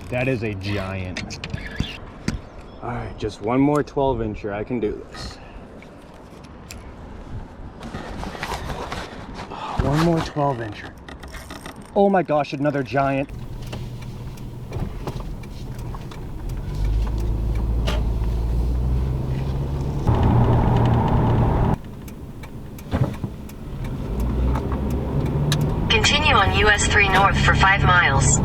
That is a giant. All right, just one more 12-incher. I can do this. One more 12-incher. Oh my gosh, another giant. Continue on US 3 North for 5 miles.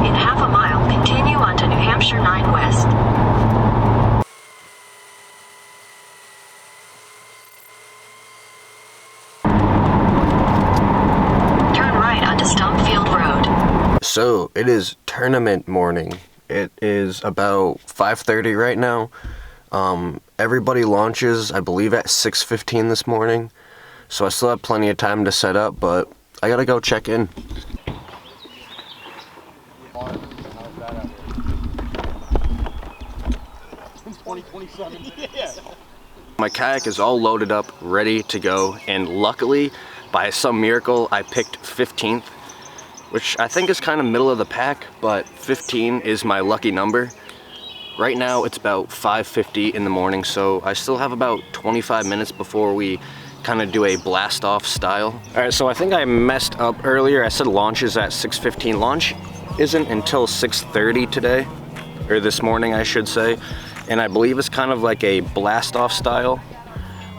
In half a mile, continue onto New Hampshire 9 West. Turn right onto Stumpfield Road. So, it is tournament morning. It is about 5:30 right now. Everybody launches, I believe, at 6:15 this morning. So I still have plenty of time to set up, but I gotta go check in. My kayak is all loaded up, ready to go, and luckily, by some miracle, I picked 15th, which I think is kind of middle of the pack, but 15 is my lucky number. Right now it's about 5:50 in the morning, so I still have about 25 minutes before we kind of do a blast off style. All right, so I think I messed up earlier. I said launch is at 6:15. Launch isn't until 6:30 today, or this morning I should say, and I believe it's kind of like a blast off style.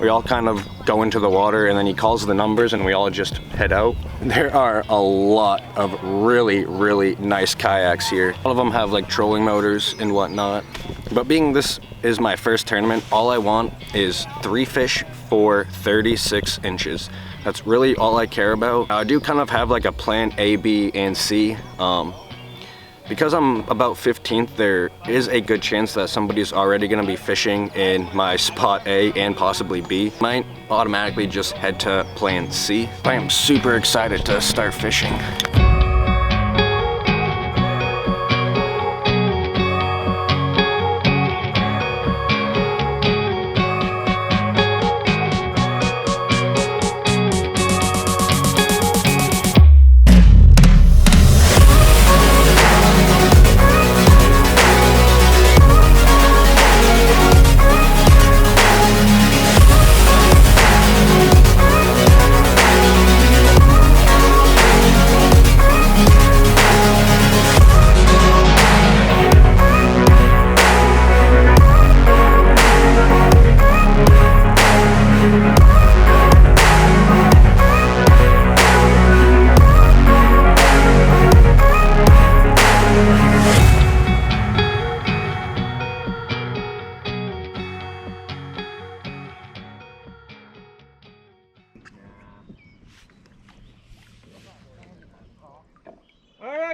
We all kind of go into the water and then he calls the numbers and we all just head out. There are a lot of really, really nice kayaks here. All of them have like trolling motors and whatnot. But being this is my first tournament, all I want is 3 fish for 36 inches. That's really all I care about. I do kind of have like a plan A, B, and C. Because I'm about 15th, there is a good chance that somebody's already gonna be fishing in my spot A and possibly B. Might automatically just head to plan C. I am super excited to start fishing.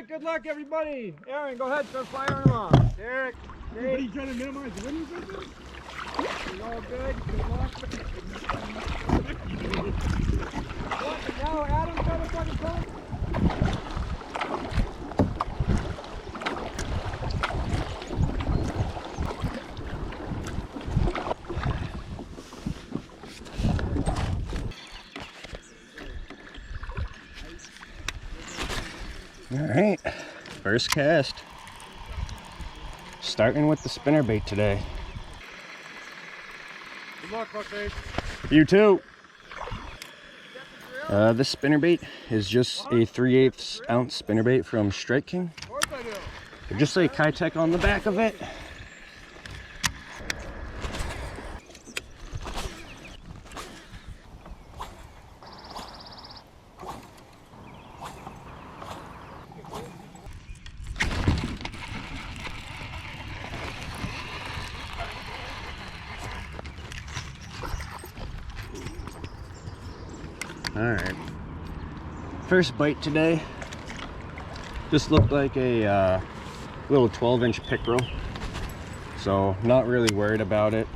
Good luck, everybody. Aaron, go ahead, start firing them off. Derek, Are you trying to minimize the wind or something? you all good? Good luck. Now, Adam's got us on the front. All right, first cast. Starting with the spinnerbait today. Good luck, Buckface. You too. This spinnerbait is just a 3/8 ounce spinnerbait from Strike King. Of course I do. There's just a Kitech on the back of it. Alright, first bite today just looked like a little 12-inch pickerel, so not really worried about it.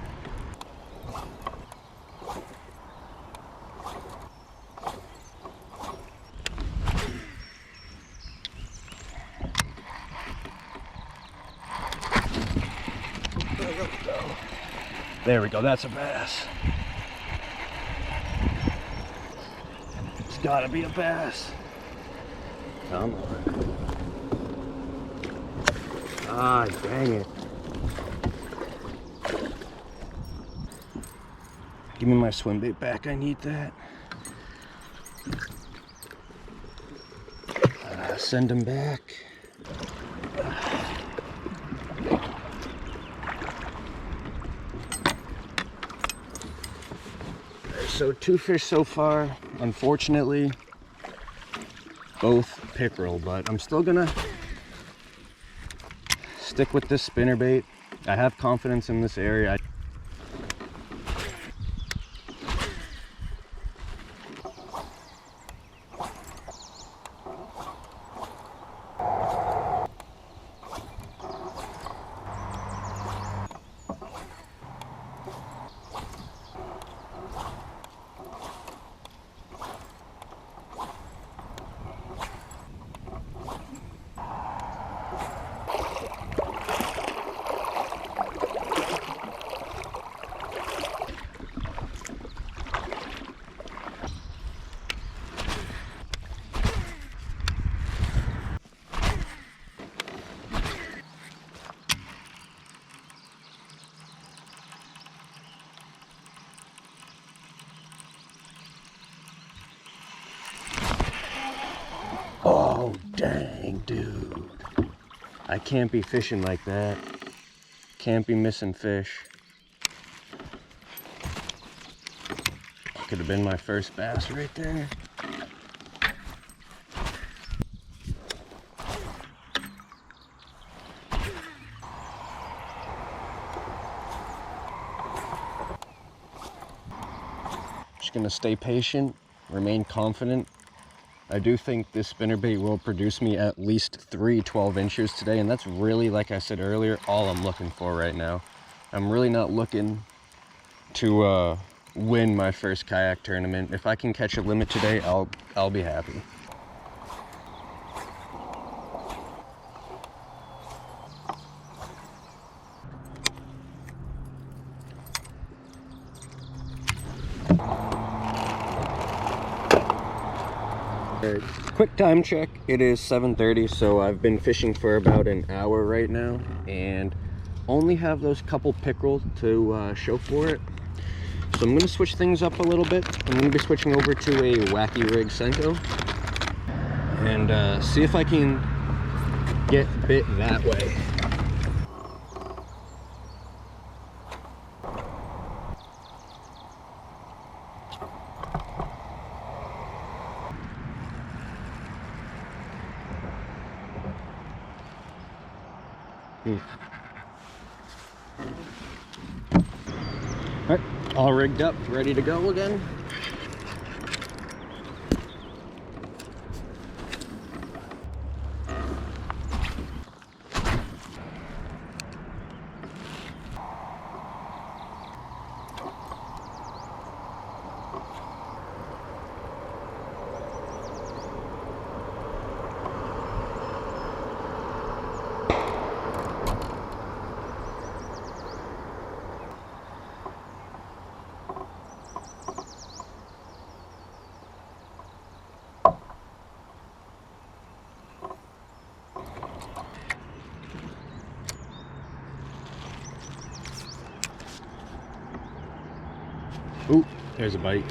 There we go, that's a bass. It's gotta be a bass. Come on. Ah, dang it. Give me my swim bait back, I need that. Send him back. So 2 fish so far, unfortunately, both pickerel, but I'm still gonna stick with this spinnerbait. I have confidence in this area. Oh, dang, dude. I can't be fishing like that. Can't be missing fish. Could have been my first bass right there. Just gonna stay patient, remain confident. I do think this spinnerbait will produce me at least 3 12 inchers today, and that's really, like I said earlier, all I'm looking for right now. I'm really not looking to win my first kayak tournament. If I can catch a limit today, I'll be happy. Quick time check, it is 7:30, so I've been fishing for about an hour right now and only have those couple pickerel to show for it. So I'm going to switch things up a little bit. I'm going to be switching over to a wacky rig Senko and see if I can get bit that way. All right, all rigged up, ready to go again. Ooh, there's a bite.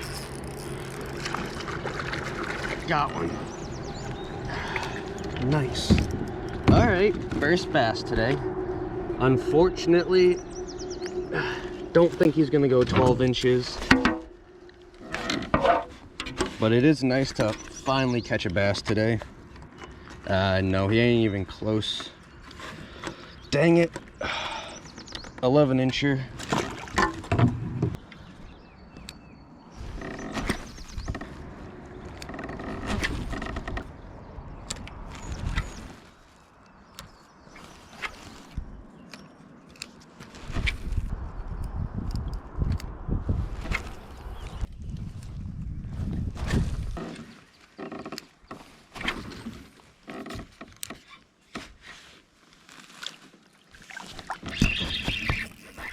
Got one. Nice. All right, first bass today. Unfortunately, don't think he's gonna go 12 inches. But it is nice to finally catch a bass today. No, he ain't even close. Dang it. 11 incher.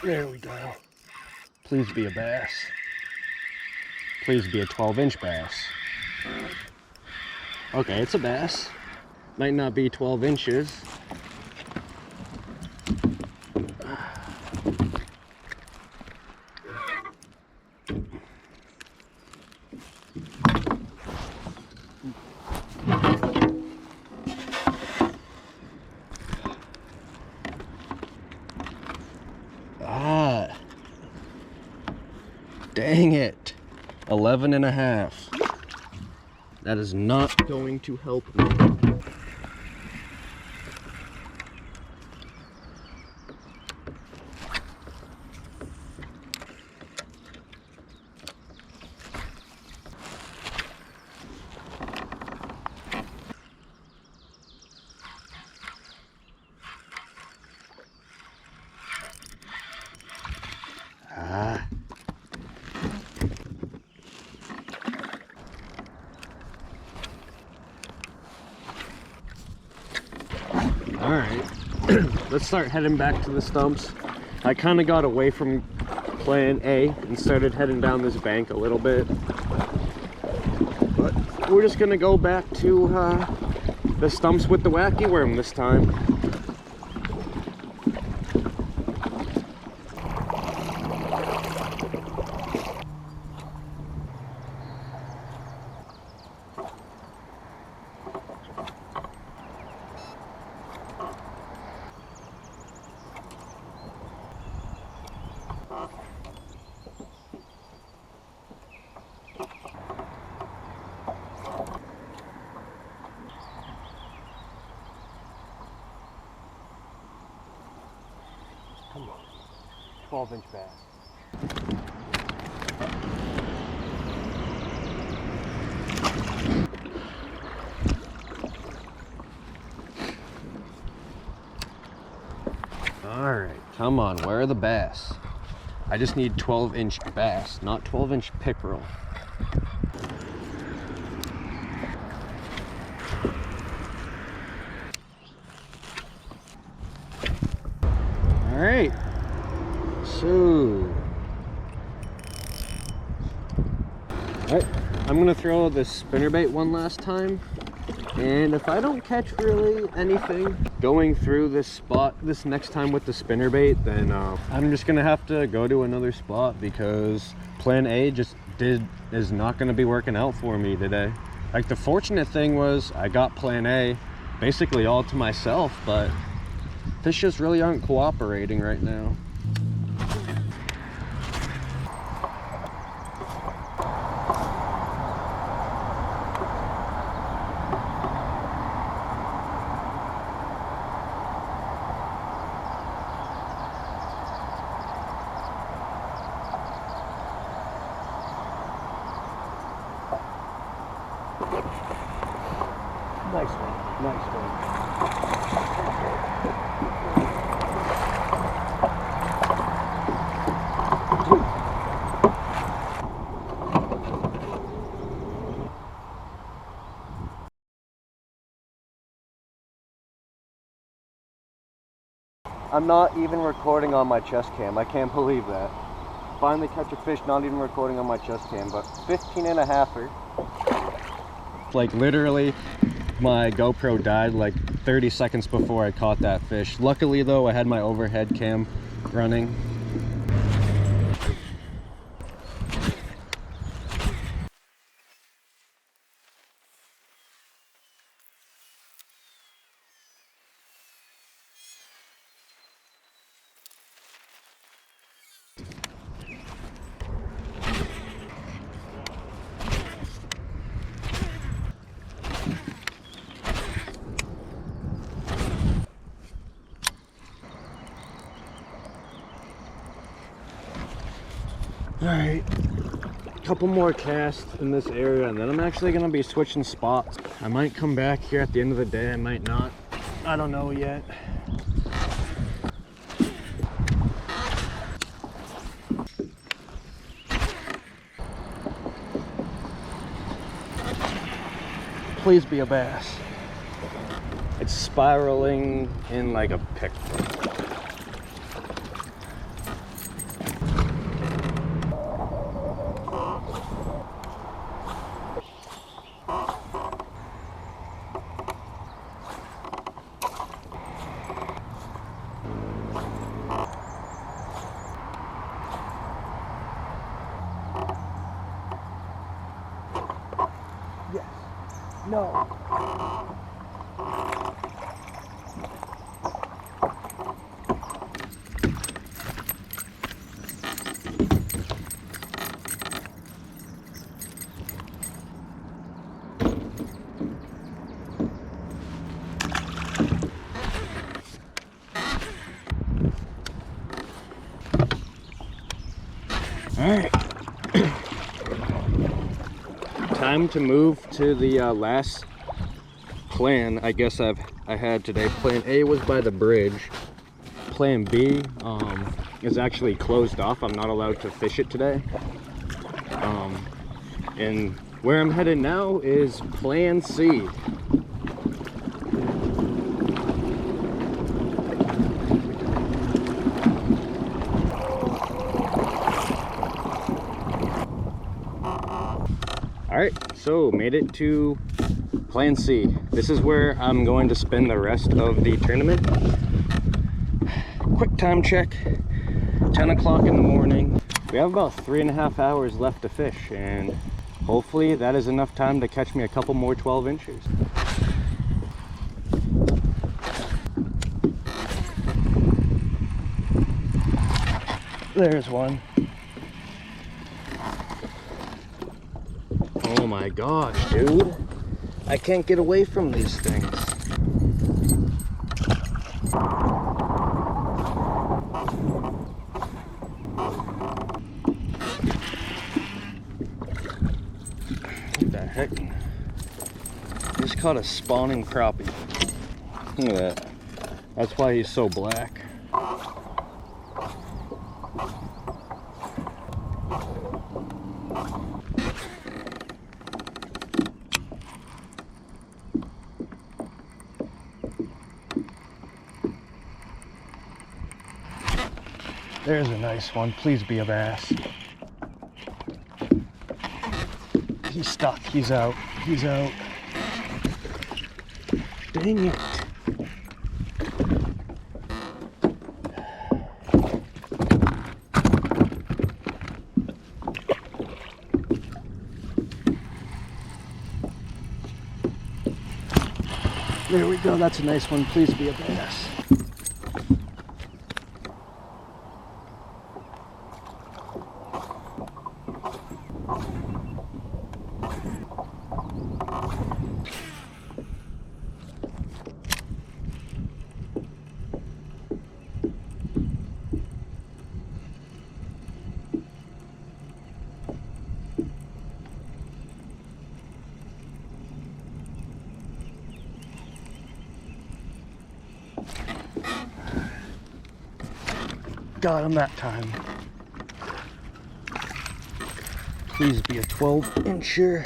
There we go. Please be a bass. Please be a 12-inch bass. Okay, it's a bass. Might not be 12 inches. Ah, dang it. 11 and a half. That is not going to help me. Ah. All right, let's start heading back to the stumps. I kind of got away from plan A and started heading down this bank a little bit. But we're just gonna go back to the stumps with the wacky worm this time. Come on, 12-inch bass. All right, come on, where are the bass? I just need 12-inch bass, not 12-inch pickerel. All right, so, all right, I'm gonna throw the spinnerbait one last time, and if I don't catch really anything going through this spot this next time with the spinnerbait, then I'm just gonna have to go to another spot because plan A is not gonna be working out for me today. Like, the fortunate thing was I got plan A basically all to myself, but fish just really aren't cooperating right now. Nice one, nice one. I'm not even recording on my chest cam. I can't believe that. Finally catch a fish, not even recording on my chest cam, but 15 and a halfer. Like, literally, my GoPro died like 30 seconds before I caught that fish. Luckily though, I had my overhead cam running. All right, a couple more casts in this area and then I'm actually gonna be switching spots. I might come back here at the end of the day, I might not. I don't know yet. Please be a bass. It's spiraling in like a pick. No. All right. Time to move to the last plan I guess I had today. Plan A was by the bridge. Plan B is actually closed off. I'm not allowed to fish it today. And where I'm headed now is Plan C. Alright, so made it to Plan C. This is where I'm going to spend the rest of the tournament. Quick time check, 10 o'clock in the morning. We have about 3.5 hours left to fish, and hopefully that is enough time to catch me a couple more 12 inches. There's one. Oh my gosh, dude. I can't get away from these things. What the heck? Just caught a spawning crappie. Look at that. That's why he's so black. There's a nice one. Please be a bass. He's stuck. He's out. He's out. Dang it. There we go. That's a nice one. Please be a bass. Got him that time. Please be a 12-incher.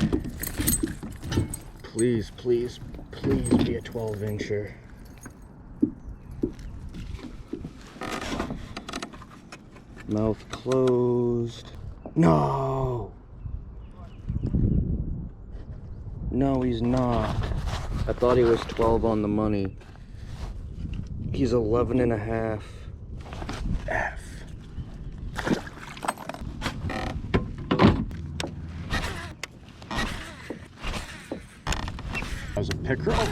Please, please, please be a 12-incher. Mouth closed. No! No, he's not. I thought he was 12 on the money. He's 11 and a half. F. As a pickerel.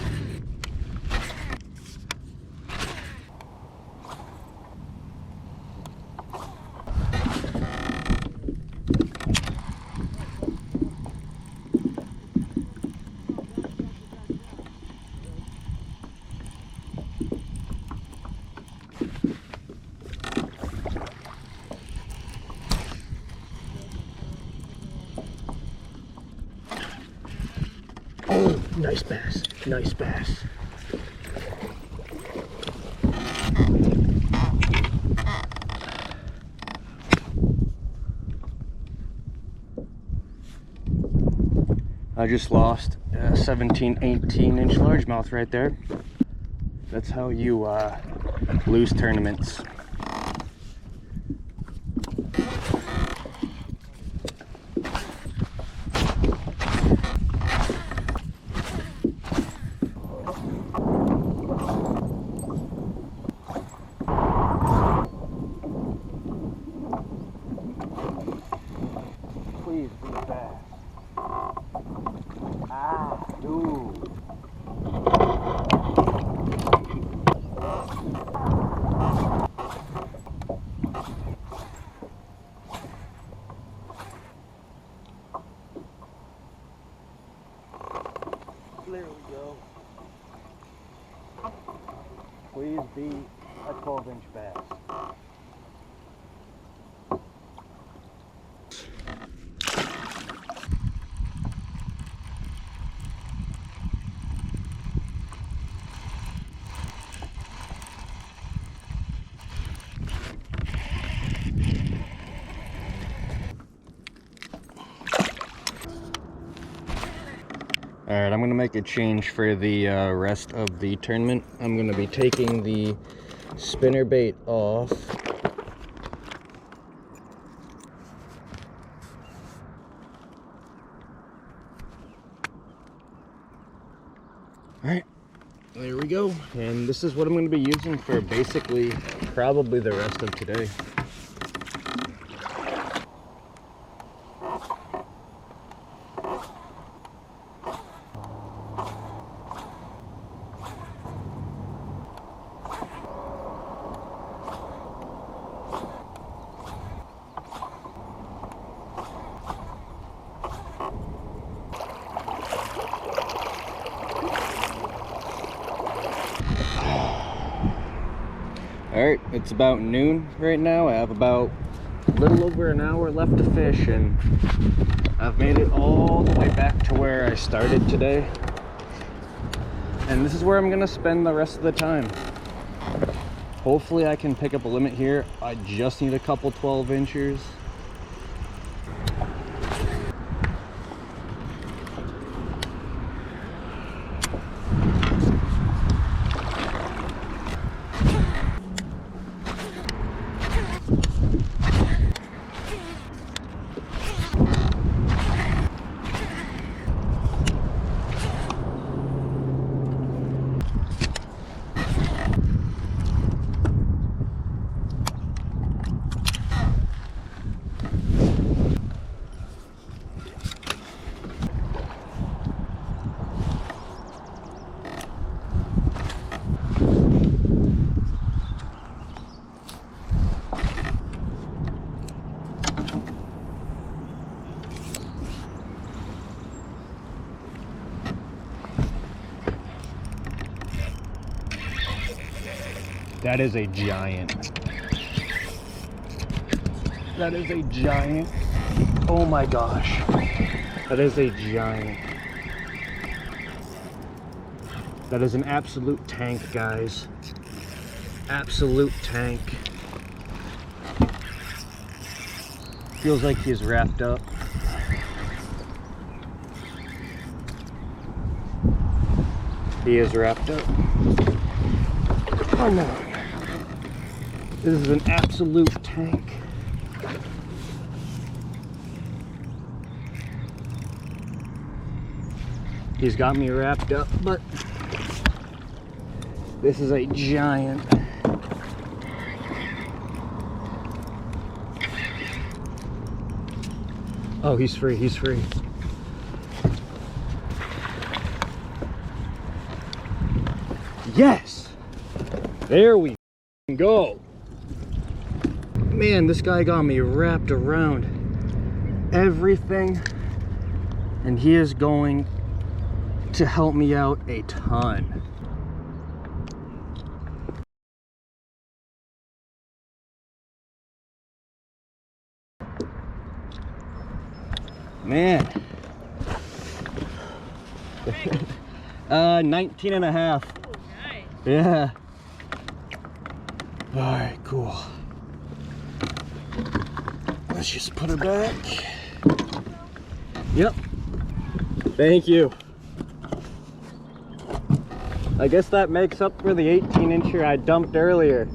Oh, nice bass, nice bass. I just lost a 17, 18-inch largemouth right there. That's how you lose tournaments. Please be bass. Ah, do Ooh. There we go. Please be a 12-inch bass. Alright, I'm going to make a change for the rest of the tournament. I'm going to be taking the spinnerbait off. Alright, there we go. And this is what I'm going to be using for basically probably the rest of today. Alright, it's about noon right now. I have about a little over an hour left to fish, and I've made it all the way back to where I started today. And this is where I'm going to spend the rest of the time. Hopefully I can pick up a limit here. I just need a couple 12-inchers. That is a giant. That is a giant. Oh my gosh. That is a giant. That is an absolute tank, guys. Absolute tank. Feels like he's wrapped up. He is wrapped up. Come on. This is an absolute tank. He's got me wrapped up, but this is a giant. Oh, he's free, he's free. Yes! There we go. Man, this guy got me wrapped around everything, and he is going to help me out a ton. Man. 19 and a half. Oh, nice. Yeah. All right, cool. Let's just put her back. Yep. Thank you. I guess that makes up for the 18-incher I dumped earlier.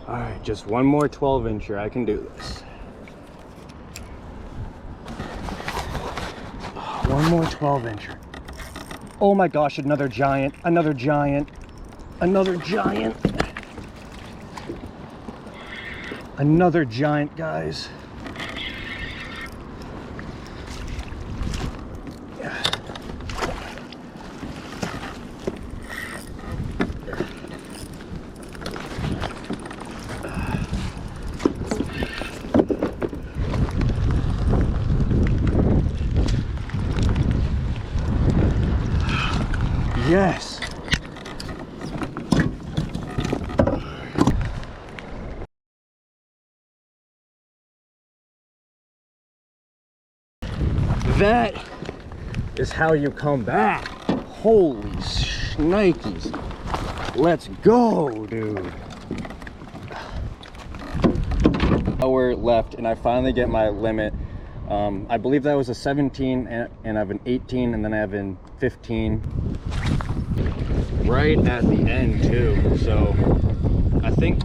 All right, just one more 12-incher. I can do this. One more 12-incher. Oh my gosh, another giant, another giant, another giant. Another giant, guys. Yes. That is how you come back. Holy shnikes. Let's go, dude. Hour left and I finally get my limit. I believe that was a 17 and I have an 18 and then I have a 15 right at the end too. So I think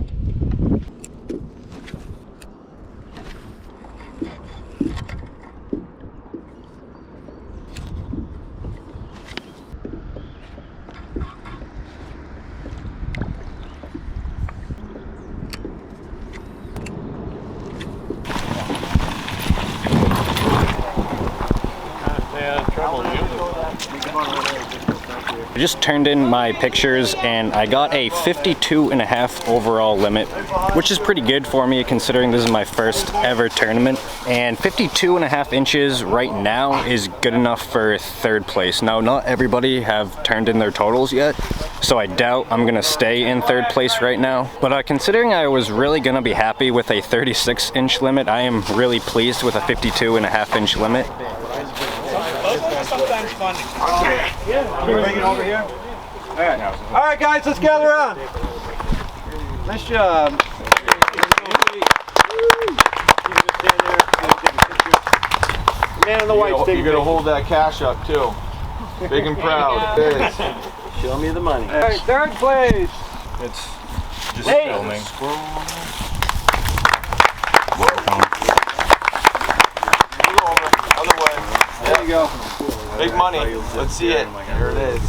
I just turned in my pictures and I got a 52.5 overall limit, which is pretty good for me considering this is my first ever tournament. And 52.5 inches right now is good enough for third place. Now, not everybody have turned in their totals yet, so I doubt I'm gonna stay in third place right now. But considering I was really gonna be happy with a 36-inch limit, I am really pleased with a 52.5-inch limit. Sometimes fun. Yeah. Bring it over here. All right, guys, let's gather around. Nice job. Man in the white. You're gonna hold that cash up too. Big and proud. Show me the money. All right, third place. It's just filming. Other way. There you go. Big money. Let's see it. Here it is.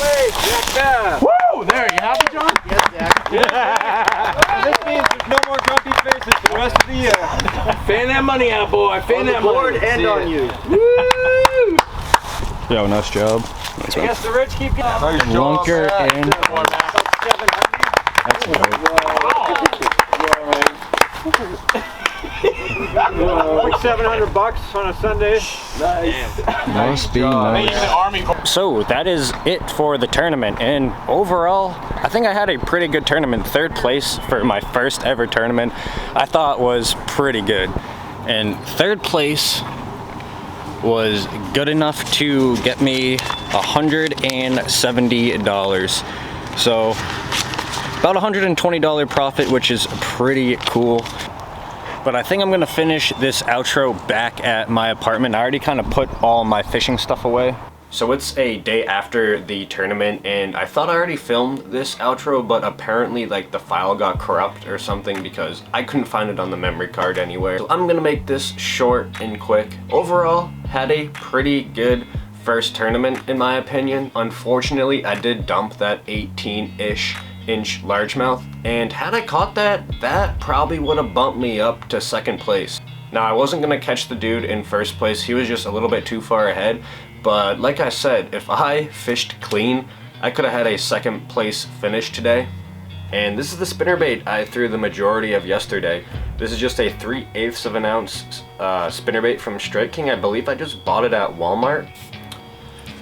Wait, yeah. Woo! There, you happy, John? Yes, Jack. This means there's no more grumpy faces for the rest of the year. Fan that money out, boy. Fan that money. And on you. Woo! Yo, nice job. I guess the rich keep getting. Lunker in. That's good. Like $700 on a Sunday. Must be nice. So that is it for the tournament, and overall I think I had a pretty good tournament. Third place for my first ever tournament I thought was pretty good, and third place was good enough to get me $170. So about $120 profit, which is pretty cool. But I think I'm gonna finish this outro back at my apartment. I already kind of put all my fishing stuff away. So it's a day after the tournament, and I thought I already filmed this outro, but apparently like the file got corrupt or something because I couldn't find it on the memory card anywhere. So I'm gonna make this short and quick. Overall, had a pretty good first tournament in my opinion. Unfortunately, I did dump that 18-ish inch largemouth, and had I caught that, that probably would have bumped me up to second place. Now, I wasn't gonna catch the dude in first place, he was just a little bit too far ahead, but like I said, if I fished clean, I could have had a second place finish today. And this is the spinnerbait I threw the majority of yesterday. This is just a 3/8 of an ounce spinnerbait from Strike King. I believe I just bought it at Walmart.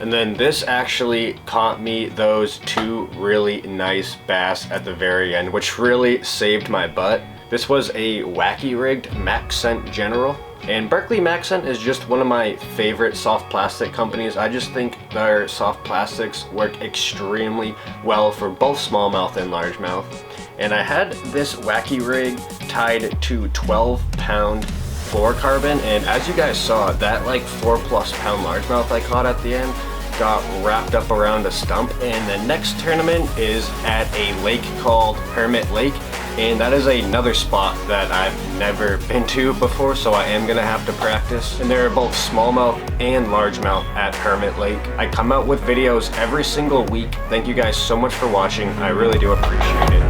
And then this actually caught me those two really nice bass at the very end, which really saved my butt. This was a wacky rigged Max Scent General. And Berkeley Max Scent is just one of my favorite soft plastic companies. I just think their soft plastics work extremely well for both smallmouth and largemouth. And I had this wacky rig tied to 12-pound fluorocarbon, and as you guys saw, that like 4+ pound largemouth I caught at the end got wrapped up around a stump. And the next tournament is at a lake called Hermit Lake, and that is another spot that I've never been to before, so I am gonna have to practice. And there are both smallmouth and largemouth at Hermit Lake. I come out with videos every single week. Thank you guys so much for watching. I really do appreciate it.